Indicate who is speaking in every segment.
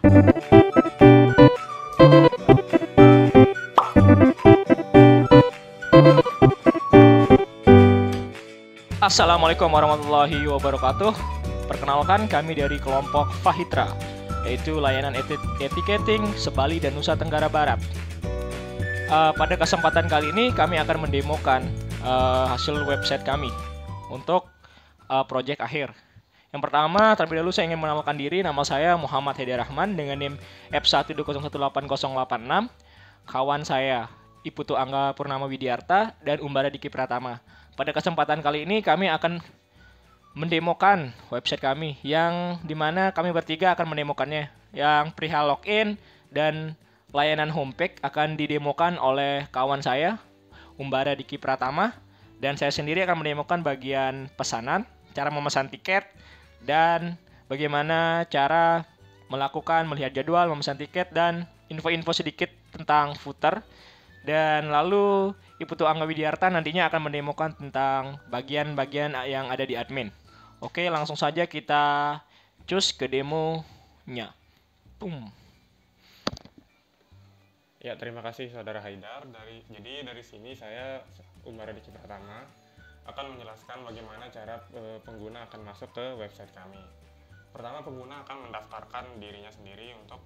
Speaker 1: Assalamualaikum warahmatullahi wabarakatuh. Perkenalkan, kami dari kelompok Fahitra, yaitu layanan etiketing Sebali dan Nusa Tenggara Barat. Pada kesempatan kali ini kami akan mendemokan hasil website kami untuk project akhir. Yang pertama, terlebih dahulu saya ingin mengenalkan diri. Nama saya Muhammad Haidar Rahman dengan NIM F1201806. Kawan saya Iputu Angga Purnama Widiarta dan Umbara Diki Pratama. Pada kesempatan kali ini kami akan mendemokan website kami, yang dimana kami bertiga akan mendemokannya. Yang perihal login dan layanan homepage akan didemokan oleh kawan saya Umbara Diki Pratama, dan saya sendiri akan mendemokan bagian pesanan, cara memesan tiket, dan bagaimana cara melihat jadwal, memesan tiket, dan info-info sedikit tentang footer. Dan lalu Iputu Angga Widiarta nantinya akan mendemokan tentang bagian-bagian yang ada di admin. Oke, langsung saja kita cus ke demonya. Boom.
Speaker 2: Ya, terima kasih Saudara Haidar. Jadi dari sini saya, Umbara Diki Pratama, akan menjelaskan bagaimana cara pengguna akan masuk ke website kami. Pertama, pengguna akan mendaftarkan dirinya sendiri untuk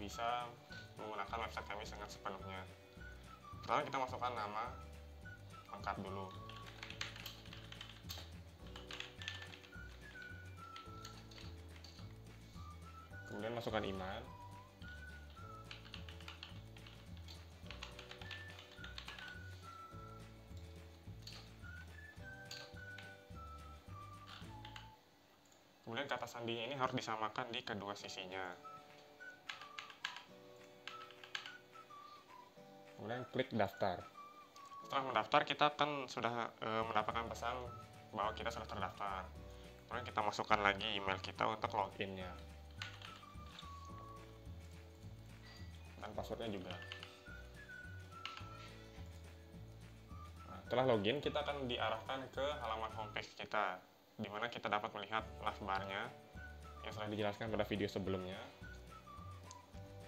Speaker 2: bisa menggunakan website kami dengan sepenuhnya. Pertama, kita masukkan nama lengkap dulu. Kemudian masukkan email. Kemudian kata sandinya ini harus disamakan di kedua sisinya. Kemudian klik daftar. Setelah mendaftar, kita akan sudah mendapatkan pesan bahwa kita sudah terdaftar. Kemudian kita masukkan lagi email kita untuk loginnya dan passwordnya juga. Nah, setelah login, kita akan diarahkan ke halaman homepage kita, di mana kita dapat melihat navbarnya yang sudah dijelaskan pada video sebelumnya.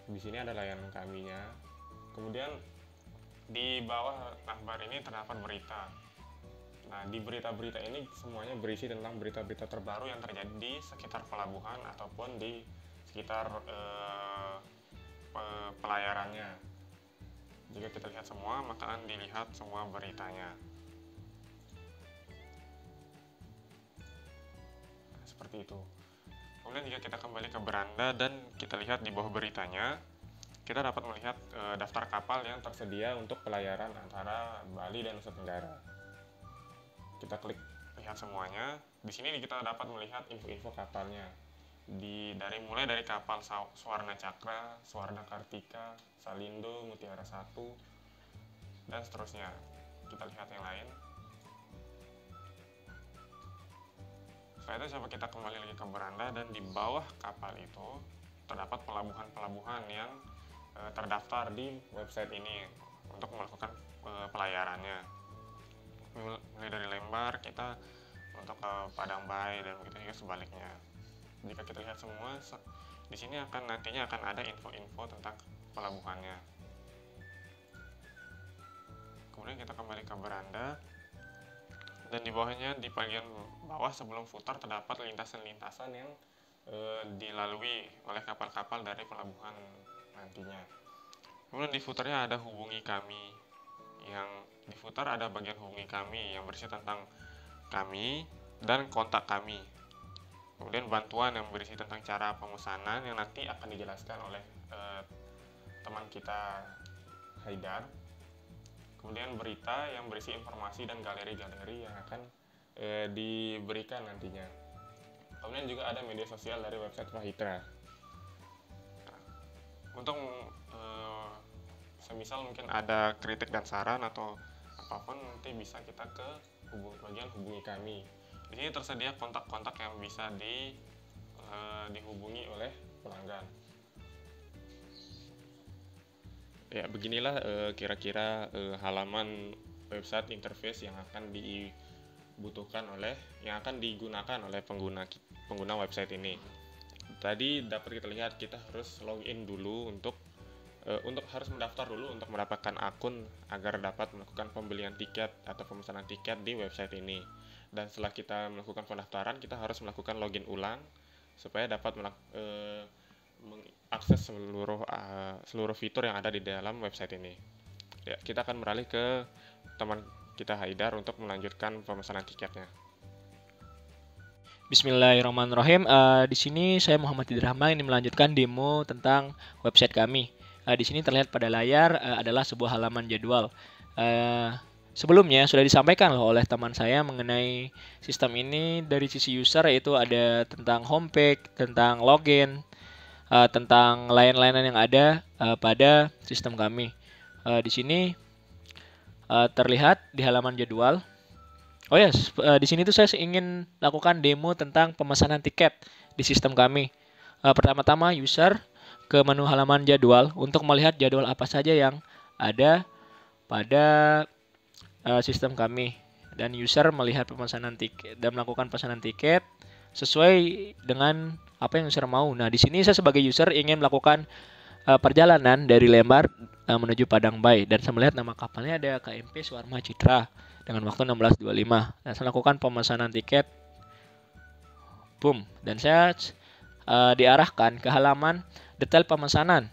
Speaker 2: Di sini ada layanan kaminya. Kemudian di bawah navbar ini terdapat berita. Nah, di berita-berita ini semuanya berisi tentang berita-berita terbaru yang terjadi di sekitar pelabuhan ataupun di sekitar pelayarannya. Jika kita lihat semua, maka akan dilihat semua beritanya. Seperti itu. Kemudian jika kita kembali ke beranda dan kita lihat di bawah beritanya, kita dapat melihat daftar kapal yang tersedia untuk pelayaran antara Bali dan Nusa Tenggara. Kita klik lihat semuanya. Di sini kita dapat melihat info-info kapalnya. Mulai dari kapal Swarna Cakra, Swarna Kartika, Salindo, Mutiara 1, dan seterusnya. Kita lihat yang lain. Setelah itu coba kita kembali lagi ke beranda, dan di bawah kapal itu terdapat pelabuhan-pelabuhan yang terdaftar di website ini untuk melakukan pelayarannya. Mulai dari Lembar kita untuk ke Padang Bay, dan begitu juga sebaliknya. Jika kita lihat semua, di sini nantinya akan ada info-info tentang pelabuhannya. Kemudian kita kembali ke beranda, dan di bawahnya, di bagian bawah sebelum footer, terdapat lintasan-lintasan yang dilalui oleh kapal-kapal dari pelabuhan nantinya. Kemudian di footernya ada hubungi kami. Yang di footer ada bagian hubungi kami yang berisi tentang kami dan kontak kami. Kemudian bantuan yang berisi tentang cara pemesanan yang nanti akan dijelaskan oleh teman kita Haidar. Kemudian berita yang berisi informasi dan galeri-galeri yang akan diberikan nantinya. Kemudian juga ada media sosial dari website Fahitra. Untuk semisal mungkin ada kritik dan saran atau apapun, nanti bisa kita ke bagian hubungi kami. Di sini tersedia kontak-kontak yang bisa dihubungi oleh pelanggan. Ya, beginilah kira-kira halaman website interface yang akan yang akan digunakan oleh pengguna website ini. tadi dapat kita lihat kita harus login dulu untuk harus mendaftar dulu untuk mendapatkan akun agar dapat melakukan pembelian tiket atau pemesanan tiket di website ini. Dan setelah kita melakukan pendaftaran, kita harus melakukan login ulang supaya dapat mengakses seluruh fitur yang ada di dalam website ini. Ya, kita akan beralih ke teman kita Haidar untuk melanjutkan pemesanan tiketnya.
Speaker 1: Bismillahirrahmanirrahim. Di sini saya Muhammad Rahman ini melanjutkan demo tentang website kami. Di sini terlihat pada layar adalah sebuah halaman jadwal. Sebelumnya sudah disampaikan loh oleh teman saya mengenai sistem ini dari sisi user, yaitu ada tentang homepage, tentang login, tentang lain-lainan yang ada pada sistem kami. Di sini terlihat di halaman jadwal. Oh ya, di sini tuh saya ingin lakukan demo tentang pemesanan tiket di sistem kami. Pertama-tama user ke menu halaman jadwal untuk melihat jadwal apa saja yang ada pada sistem kami, dan user melihat pemesanan tiket dan melakukan pemesanan tiket sesuai dengan apa yang user mau. Nah, di sini saya sebagai user ingin melakukan perjalanan dari Lembar menuju Padang Bay, dan saya melihat nama kapalnya ada KMP Swarma Citra dengan waktu 16.25. Dan saya lakukan pemesanan tiket. Boom, dan saya diarahkan ke halaman detail pemesanan,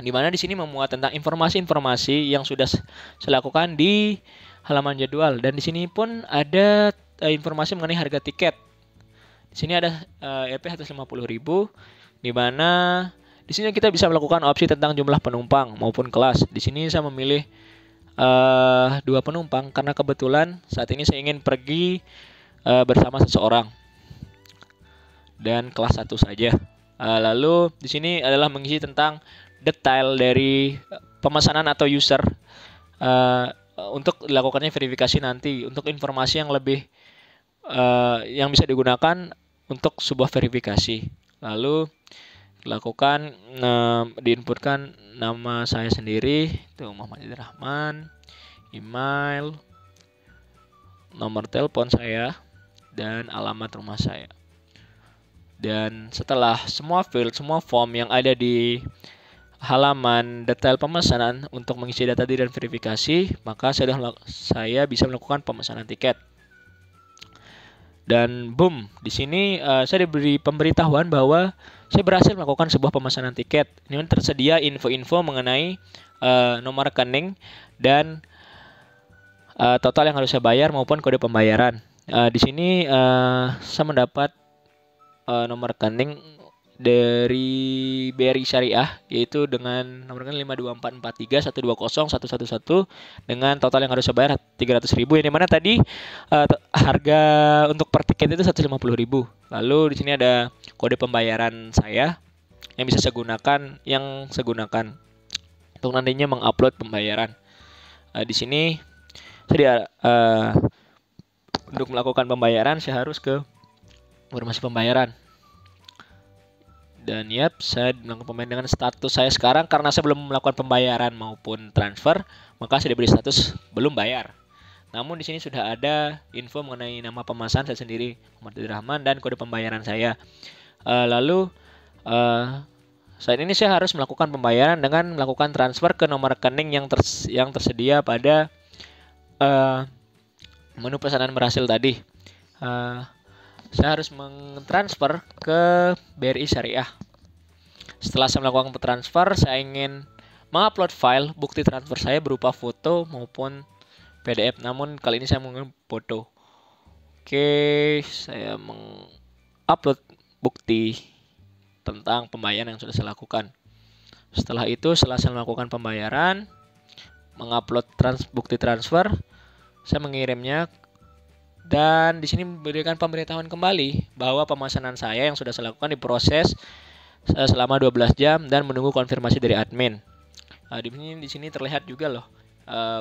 Speaker 1: di mana di sini memuat tentang informasi-informasi yang sudah saya lakukan di halaman jadwal, dan di sini pun ada informasi mengenai harga tiket. Di sini ada EP 150.000, di mana di sini kita bisa melakukan opsi tentang jumlah penumpang maupun kelas. Di sini saya memilih 2 penumpang karena kebetulan saat ini saya ingin pergi bersama seseorang, dan kelas 1 saja. Lalu di sini adalah mengisi tentang detail dari pemesanan atau user untuk dilakukannya verifikasi nanti, untuk informasi yang lebih yang bisa digunakan untuk sebuah verifikasi. Lalu dilakukan diinputkan nama saya sendiri, itu Muhammad Rahman, email, nomor telepon saya, dan alamat rumah saya. Dan setelah semua field, semua form yang ada di halaman detail pemesanan untuk mengisi data diri dan verifikasi, maka saya bisa melakukan pemesanan tiket. Dan boom, di sini saya diberi pemberitahuan bahwa saya berhasil melakukan sebuah pemesanan tiket. Ini tersedia info-info mengenai nomor rekening dan total yang harus saya bayar maupun kode pembayaran. Di sini saya mendapat nomor rekening dari BRI Syariah, yaitu dengan nomor rekening 52443120111 dengan total yang harus saya bayar 300.000, yang dimana tadi harga untuk per tiket itu 150.000. Lalu di sini ada kode pembayaran saya yang bisa saya gunakan, untuk nantinya mengupload pembayaran. Di sini saya untuk melakukan pembayaran saya harus ke informasi pembayaran. Dan saya melakukan pembayaran dengan status saya sekarang, karena saya belum melakukan pembayaran maupun transfer, maka saya diberi status belum bayar. Namun di sini sudah ada info mengenai nama pemesan saya sendiri, Muhammad Rahman, dan kode pembayaran saya. Lalu saat ini saya harus melakukan pembayaran dengan melakukan transfer ke nomor rekening yang tersedia pada menu pesanan berhasil tadi. Saya harus mentransfer ke BRI Syariah. Setelah saya melakukan transfer, saya ingin mengupload file bukti transfer saya berupa foto maupun PDF. Namun kali ini saya menggunakan foto. Oke, saya mengupload bukti tentang pembayaran yang sudah saya lakukan. Setelah itu, setelah saya melakukan pembayaran, mengupload bukti transfer, saya mengirimnya. Dan di sini memberikan pemberitahuan kembali bahwa pemesanan saya yang sudah saya lakukan diproses selama 12 jam dan menunggu konfirmasi dari admin. Di sini terlihat juga loh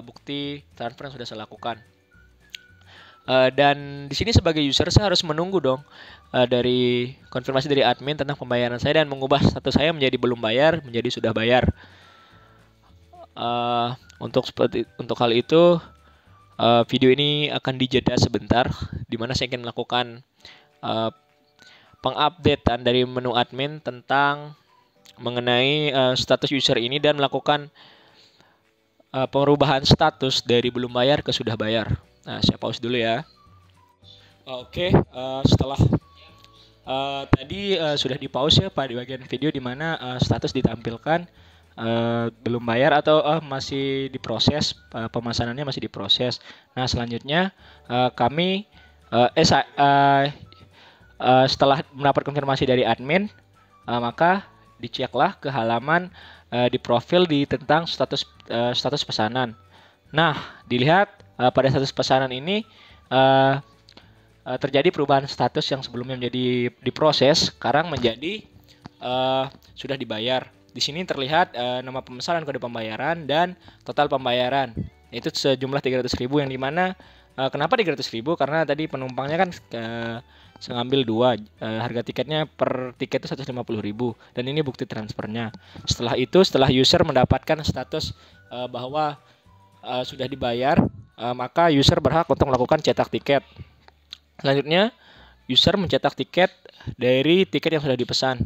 Speaker 1: bukti transfer yang sudah saya lakukan. Dan di sini sebagai user saya harus menunggu dong dari konfirmasi dari admin tentang pembayaran saya dan mengubah status saya menjadi belum bayar menjadi sudah bayar. Untuk hal itu, video ini akan dijeda sebentar, di mana saya ingin melakukan pengupdatean dari menu admin tentang mengenai status user ini dan melakukan perubahan status dari belum bayar ke sudah bayar. Nah, saya pause dulu ya. Oke, setelah tadi sudah di pause ya pada bagian video di mana status ditampilkan belum bayar atau masih diproses, pemesanannya masih diproses. Nah, selanjutnya kami setelah mendapat konfirmasi dari admin, maka diceklah ke halaman di profil tentang status pesanan. Nah, dilihat pada status pesanan ini terjadi perubahan status yang sebelumnya menjadi diproses, sekarang menjadi sudah dibayar. Di sini terlihat nama pemesanan, kode pembayaran, dan total pembayaran. Itu sejumlah 300.000 yang dimana kenapa 300.000? Karena tadi penumpangnya kan ngambil 2, harga tiketnya per tiket itu 150.000 dan ini bukti transfernya. Setelah itu, setelah user mendapatkan status bahwa sudah dibayar, maka user berhak untuk melakukan cetak tiket. Selanjutnya, user mencetak tiket dari tiket yang sudah dipesan.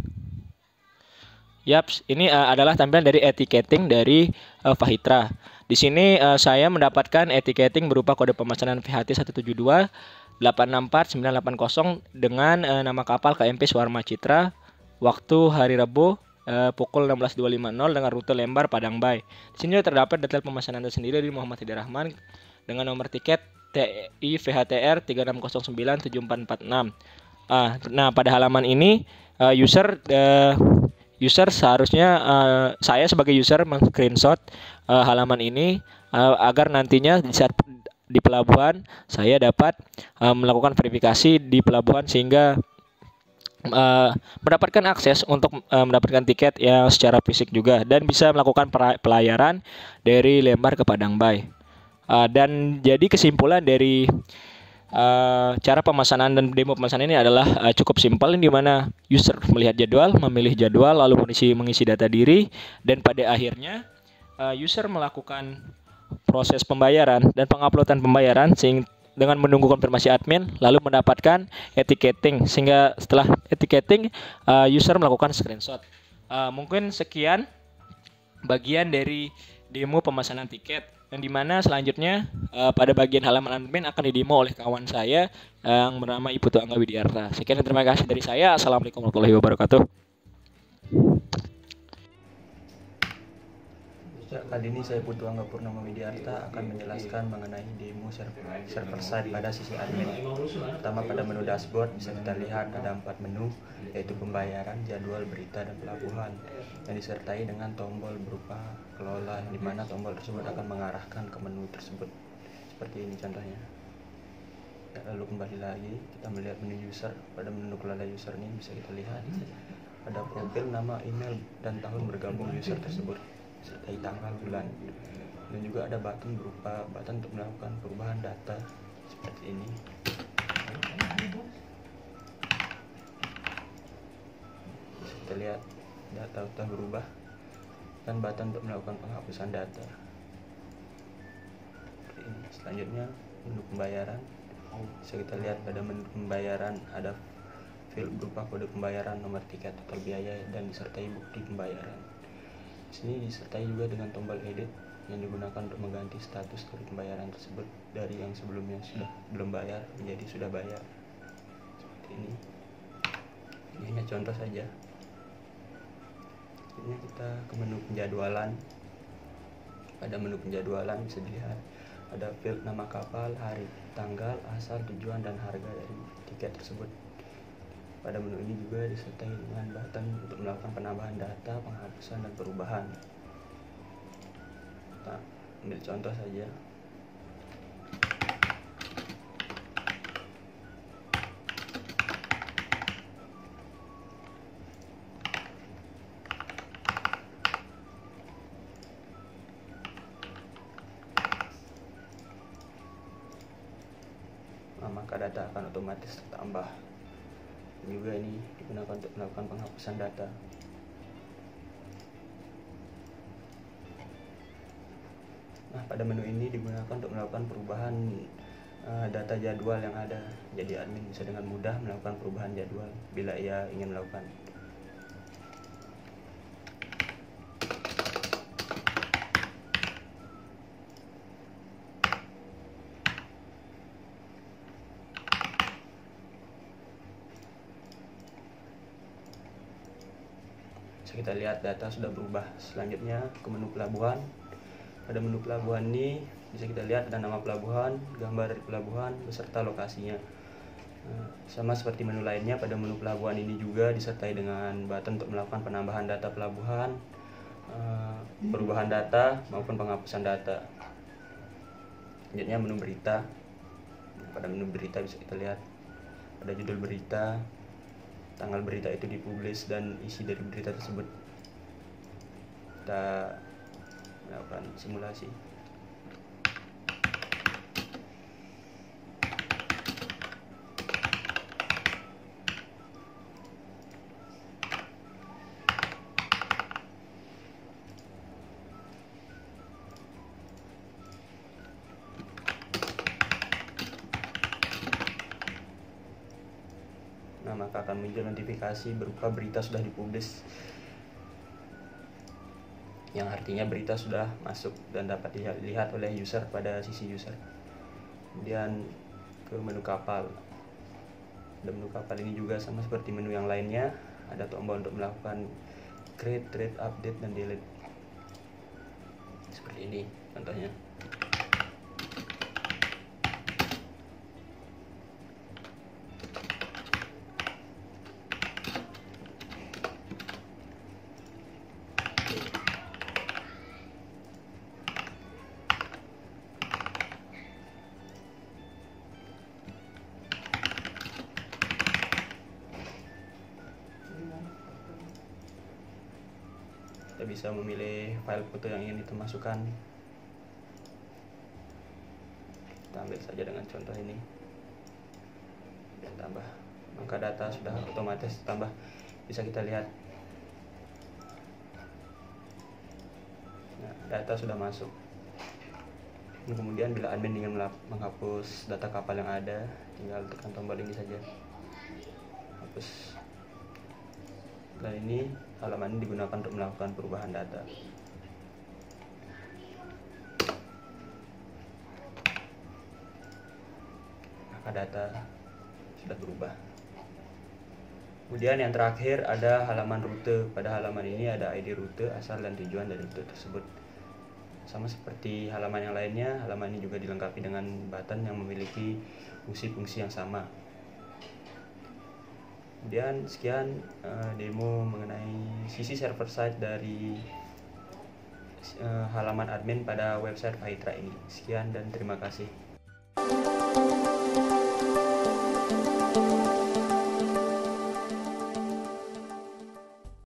Speaker 1: Yaps, ini adalah tampilan dari etiketing dari Fahitra. Di sini saya mendapatkan etiketing berupa kode pemesanan VHT 172 864 980 dengan nama kapal KMP Swarma Citra, waktu hari Rabu pukul 16.250 dengan rute Lembar Padang Bay. Di sini terdapat detail pemesanan tersendiri dari Muhammad Hidayat Rahman dengan nomor tiket TI VHTR 36097446. Nah, pada halaman ini user seharusnya saya sebagai user men-screenshot halaman ini agar nantinya di saat di pelabuhan saya dapat melakukan verifikasi di pelabuhan sehingga mendapatkan akses untuk mendapatkan tiket yang secara fisik juga dan bisa melakukan pelayaran dari Lembar ke Padang Bay. Dan jadi kesimpulan dari cara pemesanan dan demo pemesanan ini adalah cukup simpel, di mana user melihat jadwal, memilih jadwal, lalu mengisi data diri, dan pada akhirnya user melakukan proses pembayaran dan penguploadan pembayaran dengan menunggu konfirmasi admin, lalu mendapatkan etiketing, sehingga setelah etiketing user melakukan screenshot. Mungkin sekian bagian dari demo pemesanan tiket, yang dimana selanjutnya pada bagian halaman admin akan didemo oleh kawan saya yang bernama Iputu Angga Widiarta. Sekian dan terima kasih dari saya. Assalamualaikum warahmatullahi wabarakatuh.
Speaker 3: Kali ini saya Putu Angga Purnama Widiarta akan menjelaskan mengenai demo server side pada sisi admin. Pertama, pada menu dashboard bisa kita lihat ada 4 menu, yaitu pembayaran, jadwal, berita, dan pelabuhan, yang disertai dengan tombol berupa kelola, di mana tombol tersebut akan mengarahkan ke menu tersebut. Seperti ini contohnya. Ya, lalu kembali lagi kita melihat menu user. Pada menu kelola user ini bisa kita lihat ada profil, nama, email, dan tahun bergabung user tersebut, sertai tanggal, bulan, dan juga ada button berupa button untuk melakukan perubahan data seperti ini. Kita lihat data sudah berubah, dan button untuk melakukan penghapusan data seperti ini. Selanjutnya menu pembayaran, bisa kita lihat pada menu pembayaran ada field berupa kode pembayaran, nomor tiket, total biaya, dan disertai bukti pembayaran. Sini disertai juga dengan tombol edit yang digunakan untuk mengganti status dari pembayaran tersebut dari yang sebelumnya sudah belum bayar menjadi sudah bayar. Seperti ini. Ini hanya contoh saja. Ini kita ke menu penjadwalan. Pada menu penjadwalan bisa dilihat ada field nama kapal, hari, tanggal, asal, tujuan, dan harga dari tiket tersebut. Pada menu ini juga disertai dengan button untuk melakukan penambahan data, penghapusan, dan perubahan. Kita ambil contoh saja. Maka data akan otomatis tambah. Juga ini digunakan untuk melakukan penghapusan data. Nah, pada menu ini digunakan untuk melakukan perubahan data jadwal yang ada. Jadi admin bisa dengan mudah melakukan perubahan jadwal bila ia ingin melakukan. Bisa kita lihat data sudah berubah. Selanjutnya ke menu pelabuhan. Pada menu pelabuhan ini bisa kita lihat ada nama pelabuhan, gambar dari pelabuhan, beserta lokasinya. Sama seperti menu lainnya, pada menu pelabuhan ini juga disertai dengan button untuk melakukan penambahan data pelabuhan, perubahan data maupun penghapusan data. Selanjutnya menu berita. Pada menu berita bisa kita lihat ada judul berita, tanggal berita itu dipublish, dan isi dari berita tersebut. Kita melakukan simulasi. Nah, maka akan muncul notifikasi berupa berita sudah dipublish, yang artinya berita sudah masuk dan dapat dilihat oleh user pada sisi user. Kemudian ke menu kapal. Dan menu kapal ini juga sama seperti menu yang lainnya, ada tombol untuk melakukan create, delete, update, dan delete. Seperti ini contohnya. Kita bisa memilih file foto yang ingin kita masukkan. Kita ambil saja dengan contoh ini dan tambah, maka data sudah otomatis tambah. Bisa kita lihat, nah, data sudah masuk. Kemudian bila admin ingin menghapus data kapal yang ada, tinggal tekan tombol ini saja, hapus. Dan ini halaman ini digunakan untuk melakukan perubahan data. Maka data sudah berubah. Kemudian yang terakhir ada halaman rute. Pada halaman ini ada ID rute, asal dan tujuan dari rute tersebut. Sama seperti halaman yang lainnya, halaman ini juga dilengkapi dengan button yang memiliki fungsi-fungsi yang sama. Kemudian sekian demo mengenai sisi server side dari halaman admin pada website Fahitra ini. Sekian dan terima kasih.